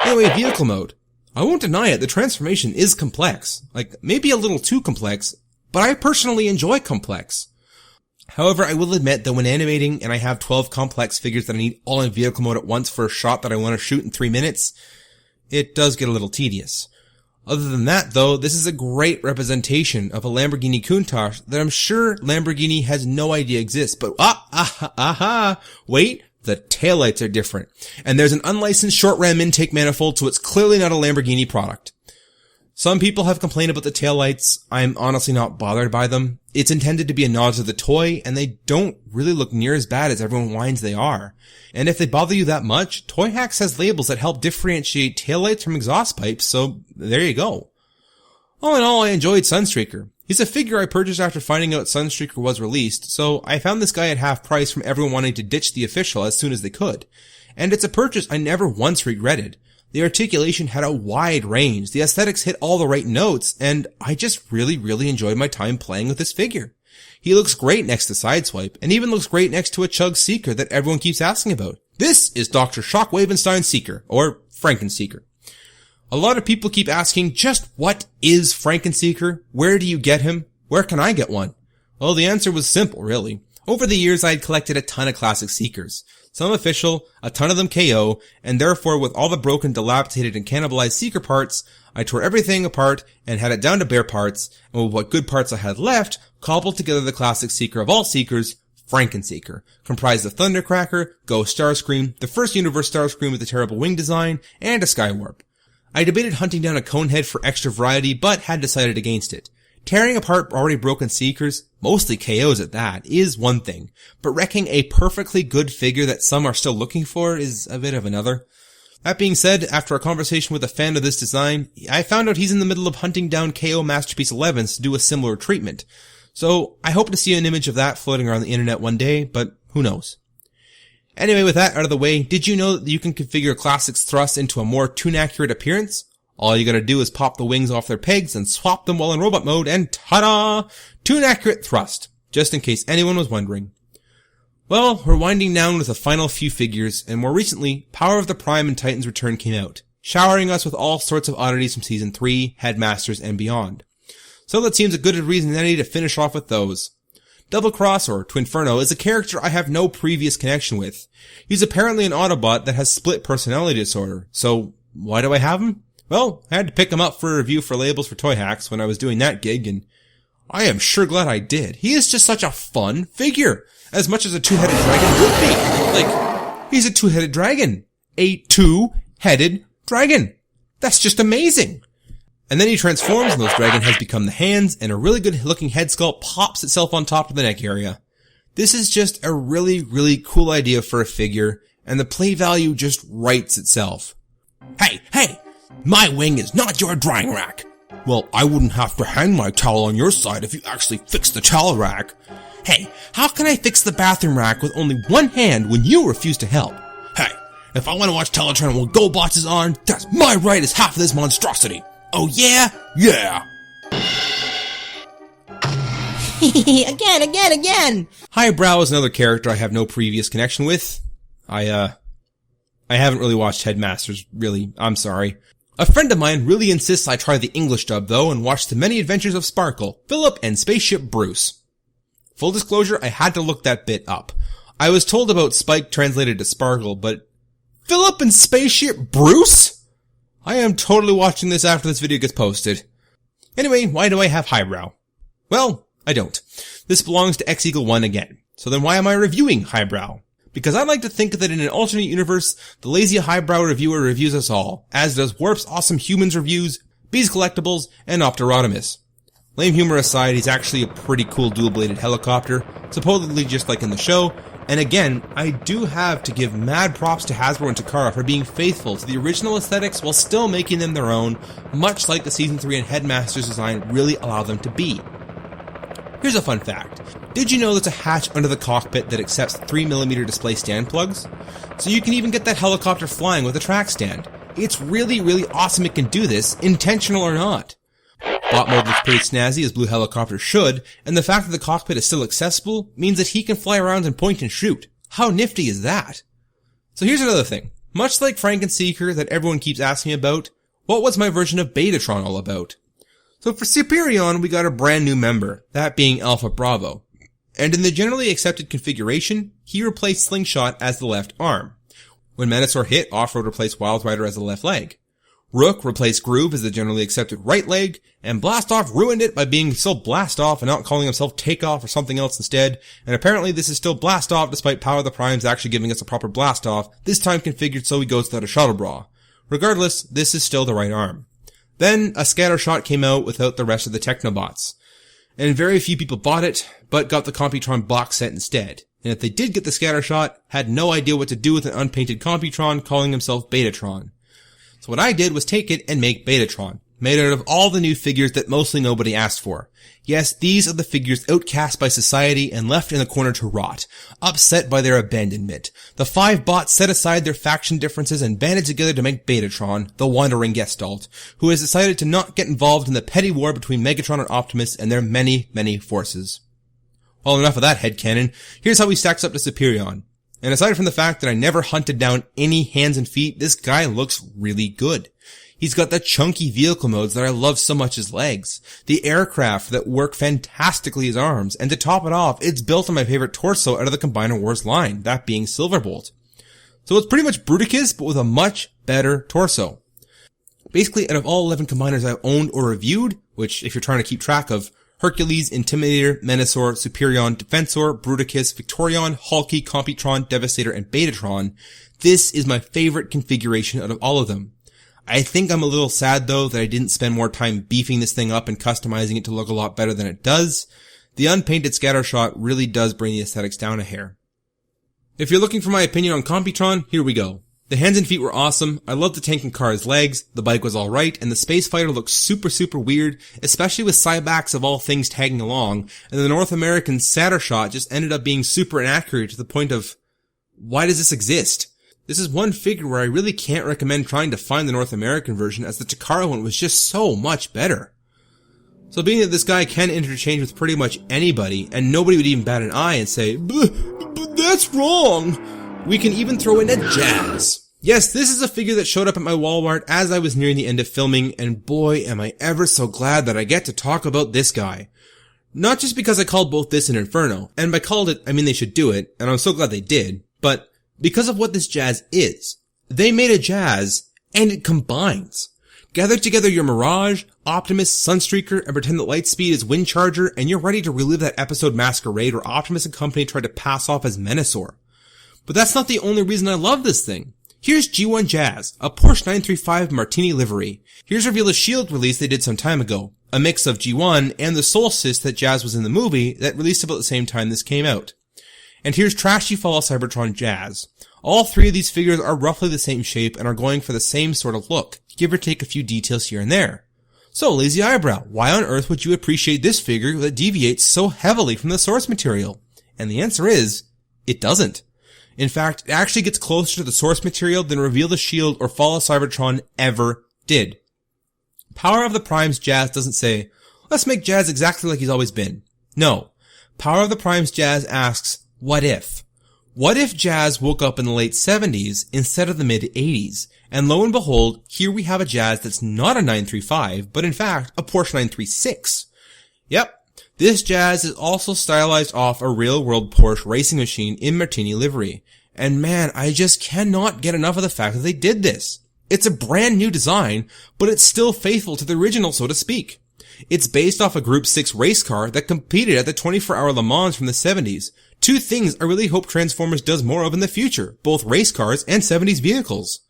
B: Anyway, vehicle mode. I won't deny it, the transformation is complex. Like, maybe a little too complex, but I personally enjoy complex. However, I will admit that when animating and I have 12 complex figures that I need all in vehicle mode at once for a shot that I want to shoot in 3 minutes, it does get a little tedious. Other than that, though, this is a great representation of a Lamborghini Countach that I'm sure Lamborghini has no idea exists, but wait, the taillights are different. And there's an unlicensed short ram intake manifold, so it's clearly not a Lamborghini product. Some people have complained about the taillights. I'm honestly not bothered by them. It's intended to be a nod to the toy, and they don't really look near as bad as everyone whines they are. And if they bother you that much, Toy Hacks has labels that help differentiate taillights from exhaust pipes, so there you go. All in all, I enjoyed Sunstreaker. He's a figure I purchased after finding out Sunstreaker was released, so I found this guy at half price from everyone wanting to ditch the official as soon as they could. And it's a purchase I never once regretted. The articulation had a wide range, the aesthetics hit all the right notes, and I just really enjoyed my time playing with this figure. He looks great next to Sideswipe, and even looks great next to a Chug Seeker that everyone keeps asking about. This is Dr. Shockwavenstein Seeker, or Frankenseeker. A lot of people keep asking, just what is Frankenseeker? Where do you get him? Where can I get one? Well, the answer was simple, really. Over the years, I had collected a ton of classic Seekers. Some official, a ton of them KO, and therefore with all the broken, dilapidated, and cannibalized Seeker parts, I tore everything apart and had it down to bare parts, and with what good parts I had left, cobbled together the classic Seeker of all Seekers, Frankenseeker, comprised of Thundercracker, Ghost Starscream, the first Universe Starscream with the terrible wing design, and a Skywarp. I debated hunting down a Conehead for extra variety, but had decided against it. Tearing apart already broken Seekers, mostly KOs at that, is one thing, but wrecking a perfectly good figure that some are still looking for is a bit of another. That being said, after a conversation with a fan of this design, I found out he's in the middle of hunting down KO Masterpiece 11s to do a similar treatment. So I hope to see an image of that floating around the internet one day, but who knows. Anyway, with that out of the way, did you know that you can configure Classic's thrust into a more tune-accurate appearance? All you gotta do is pop the wings off their pegs and swap them while in robot mode, and ta-da! Tune-accurate thrust, just in case anyone was wondering. Well, we're winding down with the final few figures, and more recently, Power of the Prime and Titan's Return came out, showering us with all sorts of oddities from Season 3, Headmasters, and beyond. So that seems a good reason than any to finish off with those. Double Cross, or Twinferno, is a character I have no previous connection with. He's apparently an Autobot that has split personality disorder, so why do I have him? Well, I had to pick him up for a review for Labels for Toy Hacks when I was doing that gig, and I am sure glad I did. He is just such a fun figure. As much as a two-headed dragon would be. Like, he's a two-headed dragon. A two-headed dragon. That's just amazing. And then he transforms and those dragon heads become the hands, and a really good looking head sculpt pops itself on top of the neck area. This is just a really, really cool idea for a figure, and the play value just writes itself.
C: Hey! My wing is not your drying rack.
G: Well, I wouldn't have to hang my towel on your side if you actually fixed the towel rack.
C: Hey, how can I fix the bathroom rack with only one hand when you refuse to help?
G: Hey, if I want to watch Teletran while GoBots is on, that's my right as half of this monstrosity.
C: Oh yeah?
G: Yeah!
E: Again!
B: Eyebrow is another character I have no previous connection with. I haven't really watched Headmasters, really. I'm sorry. A friend of mine really insists I try the English dub though and watch the many adventures of Sparkle, Philip, and Spaceship Bruce. Full disclosure, I had to look that bit up. I was told about Spike translated to Sparkle, but Philip and Spaceship Bruce? I am totally watching this after this video gets posted. Anyway, why do I have Eyebrow? Well, I don't. This belongs to X-Eagle1 again. So then why am I reviewing Eyebrow? Because I like to think that in an alternate universe, the lazy Eyebrow reviewer reviews us all, as does Warp's Awesome Humans reviews, Bees Collectibles, and Opterotomus. Lame humor aside, he's actually a pretty cool dual-bladed helicopter, supposedly just like in the show, and again, I do have to give mad props to Hasbro and Takara for being faithful to the original aesthetics while still making them their own, much like the Season 3 and Headmasters design really allow them to be. Here's a fun fact. Did you know there's a hatch under the cockpit that accepts 3mm display stand plugs? So you can even get that helicopter flying with a track stand. It's really, really awesome it can do this, intentional or not. Bot mode looks pretty snazzy as Blue Helicopter should, and the fact that the cockpit is still accessible means that he can fly around and point and shoot. How nifty is that? So here's another thing. Much like Frank and Seeker that everyone keeps asking me about, what was my version of Betatron all about? So for Superion, we got a brand new member, that being Alpha Bravo. And in the generally accepted configuration, he replaced Slingshot as the left arm. When Menasor hit, Off-Road replaced Wild Rider as the left leg. Rook replaced Groove as the generally accepted right leg, and Blastoff ruined it by being still Blastoff and not calling himself Takeoff or something else instead, and apparently this is still Blastoff despite Power of the Primes actually giving us a proper Blastoff, this time configured so he goes without a shuttle bra. Regardless, this is still the right arm. Then, a Scattershot came out without the rest of the Technobots. And very few people bought it, but got the Computron box set instead. And if they did get the Scattershot, had no idea what to do with an unpainted Computron calling himself Betatron. So what I did was take it and make Betatron, made out of all the new figures that mostly nobody asked for. Yes, these are the figures outcast by society and left in the corner to rot, upset by their abandonment. The 5 bots set aside their faction differences and banded together to make Betatron, the wandering Gestalt, who has decided to not get involved in the petty war between Megatron and Optimus and their many, many forces. Well, enough of that headcanon. Here's how he stacks up to Superion. And aside from the fact that I never hunted down any hands and feet, this guy looks really good. He's got the chunky vehicle modes that I love so much as legs, the aircraft that work fantastically as arms, and to top it off, it's built on my favorite torso out of the Combiner Wars line, that being Silverbolt. So it's pretty much Bruticus, but with a much better torso. Basically, out of all 11 Combiners I've owned or reviewed, which if you're trying to keep track of, Hercules, Intimidator, Menasor, Superion, Defensor, Bruticus, Victorion, Hulky, Computron, Devastator, and Betatron, this is my favorite configuration out of all of them. I think I'm a little sad though that I didn't spend more time beefing this thing up and customizing it to look a lot better than it does. The unpainted Scattershot really does bring the aesthetics down a hair. If you're looking for my opinion on Computron, here we go. The hands and feet were awesome, I loved the tank and car's legs, the bike was alright, and the space fighter looked super weird, especially with Cybacks of all things tagging along, and the North American Satter shot just ended up being super inaccurate to the point of, why does this exist? This is one figure where I really can't recommend trying to find the North American version, as the Takara one was just so much better. So being that this guy can interchange with pretty much anybody, and nobody would even bat an eye and say, but that's wrong, we can even throw in a Jazz. Yes, this is a figure that showed up at my Walmart as I was nearing the end of filming, and boy am I ever so glad that I get to talk about this guy. Not just because I called both this and Inferno, and by called it, I mean they should do it, and I'm so glad they did, but because of what this Jazz is. They made a Jazz, and it combines. Gather together your Mirage, Optimus, Sunstreaker, and pretend that Lightspeed is Windcharger, and you're ready to relive that episode Masquerade where Optimus and company tried to pass off as Menasor. But that's not the only reason I love this thing. Here's G1 Jazz, a Porsche 935 Martini livery. Here's reveal a Shield release they did some time ago, a mix of G1 and the Solstice that Jazz was in the movie that released about the same time this came out. And here's Trashy Fall Cybertron Jazz. All three of these figures are roughly the same shape and are going for the same sort of look, give or take a few details here and there. So, Lazy Eyebrow, why on earth would you appreciate this figure that deviates so heavily from the source material? And the answer is, it doesn't. In fact, it actually gets closer to the source material than Reveal the Shield or Fall of Cybertron ever did. Power of the Prime's Jazz doesn't say, let's make Jazz exactly like he's always been. No. Power of the Prime's Jazz asks, what if? What if Jazz woke up in the late 70s instead of the mid 80s? And lo and behold, here we have a Jazz that's not a 935, but in fact, a Porsche 936. Yep. This Jazz is also stylized off a real-world Porsche racing machine in Martini livery. And man, I just cannot get enough of the fact that they did this. It's a brand new design, but it's still faithful to the original, so to speak. It's based off a Group 6 race car that competed at the 24-hour Le Mans from the 70s. Two things I really hope Transformers does more of in the future, both race cars and 70s vehicles.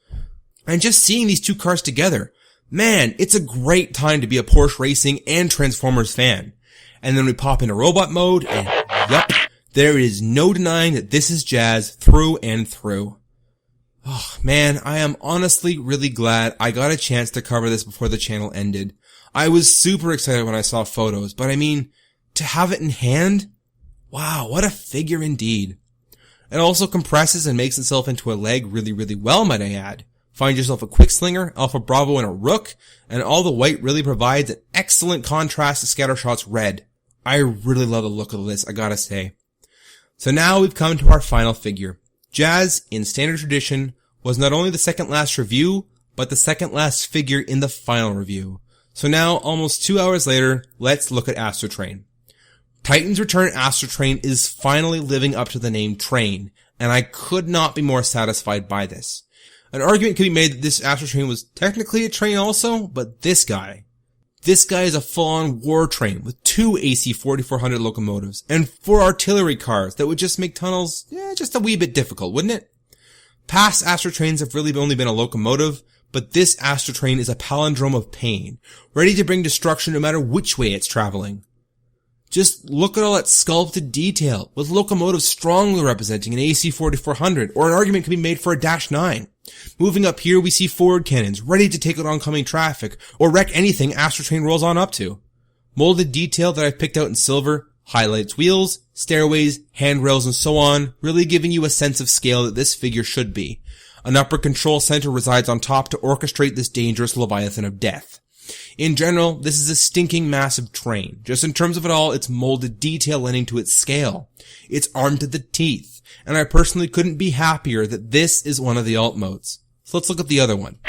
B: And just seeing these two cars together, man, it's a great time to be a Porsche racing and Transformers fan. And then we pop into robot mode, and yup, there is no denying that this is Jazz through and through. Oh man, I am honestly really glad I got a chance to cover this before the channel ended. I was super excited when I saw photos, but I mean, to have it in hand? Wow, what a figure indeed. It also compresses and makes itself into a leg really well, might I add. Find yourself a Quick Slinger, Alpha Bravo, and a Rook, and all the white really provides an excellent contrast to Scattershot's red. I really love the look of this, I gotta say. So now we've come to our final figure. Jazz, in standard tradition, was not only the second last review, but the second last figure in the final review. So now, almost 2 hours later, let's look at Astrotrain. Titan's Return Astrotrain is finally living up to the name Train, and I could not be more satisfied by this. An argument could be made that this Astrotrain was technically a train also, but this guy is a full-on war train with 2 AC 4400 locomotives and 4 artillery cars that would just make tunnels, just a wee bit difficult, wouldn't it? Past Astrotrains have really only been a locomotive, but this Astrotrain is a palindrome of pain, ready to bring destruction no matter which way it's traveling. Just look at all that sculpted detail, with locomotives strongly representing an AC 4400, or an argument can be made for a Dash 9. Moving up here, we see forward cannons, ready to take out oncoming traffic, or wreck anything Astrotrain rolls on up to. Molded detail that I've picked out in silver, highlights wheels, stairways, handrails, and so on, really giving you a sense of scale that this figure should be. An upper control center resides on top to orchestrate this dangerous Leviathan of death. In general, this is a stinking massive train. Just in terms of it all, it's molded detail lending to its scale. It's armed to the teeth, and I personally couldn't be happier that this is one of the alt modes. So let's look at the other one.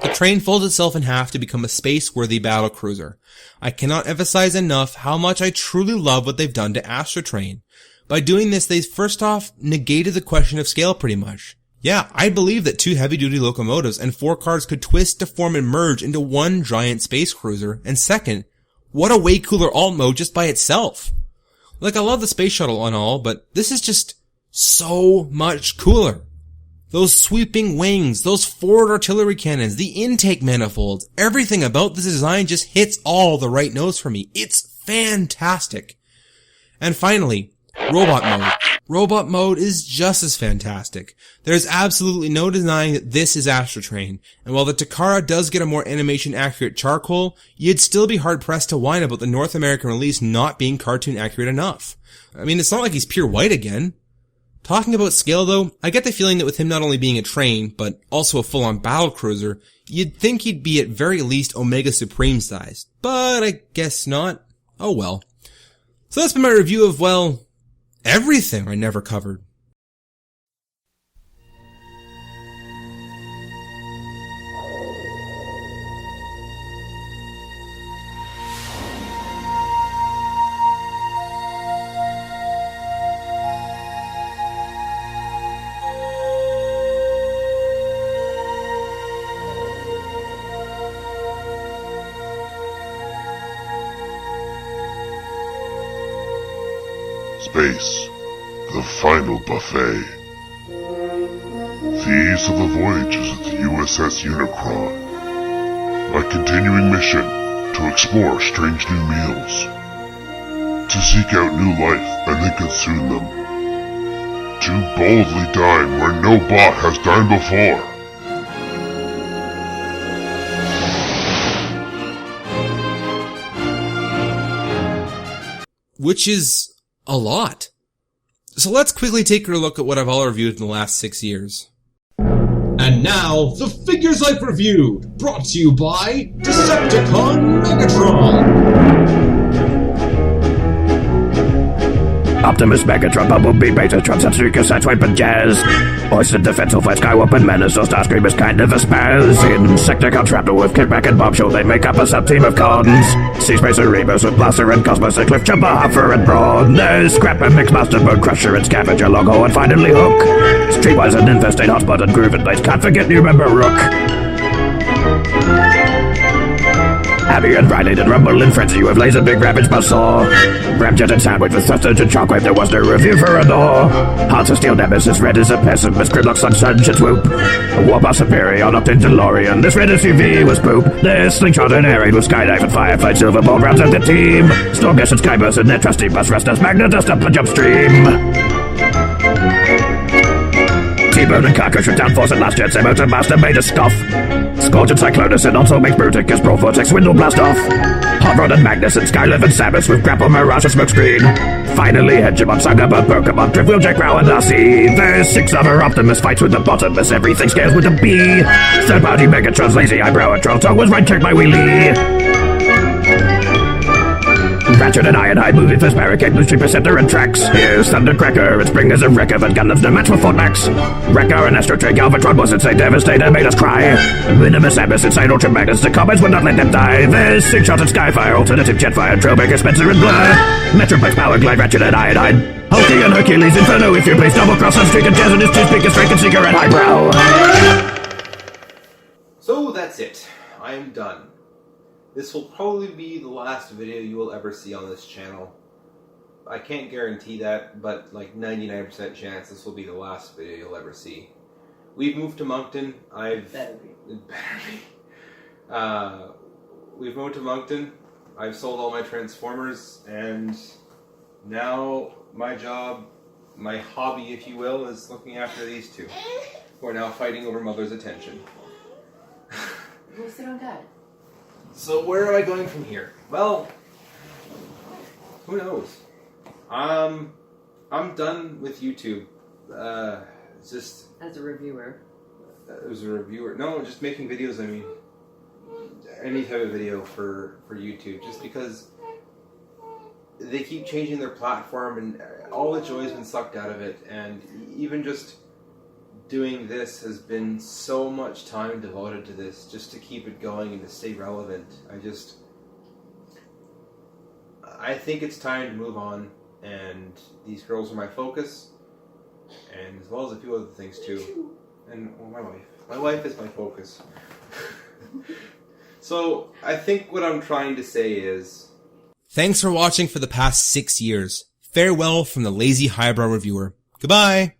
B: The train folds itself in half to become a space-worthy battle cruiser. I cannot emphasize enough how much I truly love what they've done to Astrotrain. By doing this, they first off negated the question of scale pretty much. Yeah, I believe that 2 heavy-duty locomotives and 4 cars could twist, deform, and merge into one giant space cruiser. And second, what a way cooler alt mode just by itself. Like, I love the space shuttle and all, but this is just so much cooler. Those sweeping wings, those forward artillery cannons, the intake manifolds, everything about this design just hits all the right notes for me. It's fantastic. And finally, robot mode. Robot mode is just as fantastic. There's absolutely no denying that this is Astrotrain, and while the Takara does get a more animation accurate charcoal, you'd still be hard pressed to whine about the North American release not being cartoon accurate enough. I mean, it's not like he's pure white again. Talking about scale though, I get the feeling that with him not only being a train, but also a full-on battlecruiser, you'd think he'd be at very least Omega Supreme sized. But I guess not. Oh well. So that's been my review of, well, everything I never covered.
H: Space, the final buffet. These are the voyages of the USS Unicron. My continuing mission, to explore strange new meals. To seek out new life and then consume them. To boldly dine where no bot has dined before.
B: Which is a lot. So let's quickly take a look at what I've all reviewed in the last 6 years.
G: And now, the figures I've reviewed, brought to you by Decepticon Megatron.
I: Optimus, Megatron, Bumblebee, Betatron, Sunstreaker, Sideswipe, and Jazz. Hoisted Defensive Fight, Skywarp, Menace, or Starscream is kind of a spaz. Insecticon, Trapper with Kickback and Bombshell, they make up a sub-team of cons. Sea Spacer, Rebus with Blaster and Cosmos, and Cliff Jumper, Huffer and Brawn. There's Scrap and Mixmaster, Bone Crusher and Scavenger, Logo, and finally Hook. Streetwise and Infestate, Hotspot and Groove and Blaze, can't forget new member Rook. Abby and Briley did Rumble and Frenzy with Laser Big Ravage Buzzsaw. Ramjet and Sandwich with Thrusters and Shockwave, there was no review for a door. Hearts of Steel Nemesis, Red is a Pessimist, Gridlock Sunshine and Swoop. Warpath Superior, Octane DeLorean, this Red SUV was poop. There's Slingshot and Air Raid with Skydive and Firefight, Silverbolt rounds out the team. Stormgush and Skyburst and their trusty Bus Rusters, Magnadust up and Jump T-Bone and Carcass with Downforce and Last Jet, Semo and Master made a scoff. Scourge and Cyclonus and also makes Brutic as Pro Vortex Swindle Blast off. Hot Rod and Magnus and Skylive and Samus with Grapple, Mirage and Smokescreen. Finally, Hegemon, Sangabot, Pokemon, Trip, Wheeljack, Brow and RC. There's 6 other Optimus fights with the Bottomus, everything scales with a B. Third party Megatron's lazy eyebrow and Troll Tongue was right checked by Wheelie. Patriot and Ironhide moving first barricade, Blue Street Perceptor and Trax. Here's Thundercracker, and Springer's a Wrecker, and Gundam's no match for Fort Max. Wrecker and Astrotrain, Galvatron was insane, Devastator made us cry. Minimus, Abyss, Insane, Ultra Magnus, the comments would not let them die. There's Six Shot and Skyfire, Alternative Jetfire, Trailmaker, Spencer and Blur. Metroplex, Power Glide, Ratchet and Ironhide. Hulky and Hercules, Inferno, if you please, Double Cross, Sunstreaker and Jazz, and his two speakers, Drake and Seeker and Eyebrow.
B: So that's it. I am done. This will probably be the last video you will ever see on this channel. I can't guarantee that, but like 99% chance this will be the last video you'll ever see. We've moved to Moncton. Better be. We've moved to Moncton. I've sold all my Transformers, and now my job, my hobby if you will, is looking after these two, who are now fighting over Mother's attention.
J: Go sit on Dad.
B: So where am I going from here? Well, who knows? I'm done with YouTube. It's just
J: as a reviewer.
B: As a reviewer, no, just making videos. I mean, any type of video for YouTube, just because they keep changing their platform, and all the joy has been sucked out of it. And even just doing this has been so much time devoted to this just to keep it going and to stay relevant. I think it's time to move on, and these girls are my focus, and as well as a few other things too. And well, my wife is my focus. So I think what I'm trying to say is, thanks for watching for the past 6 years. Farewell from the lazy highbrow reviewer. Goodbye.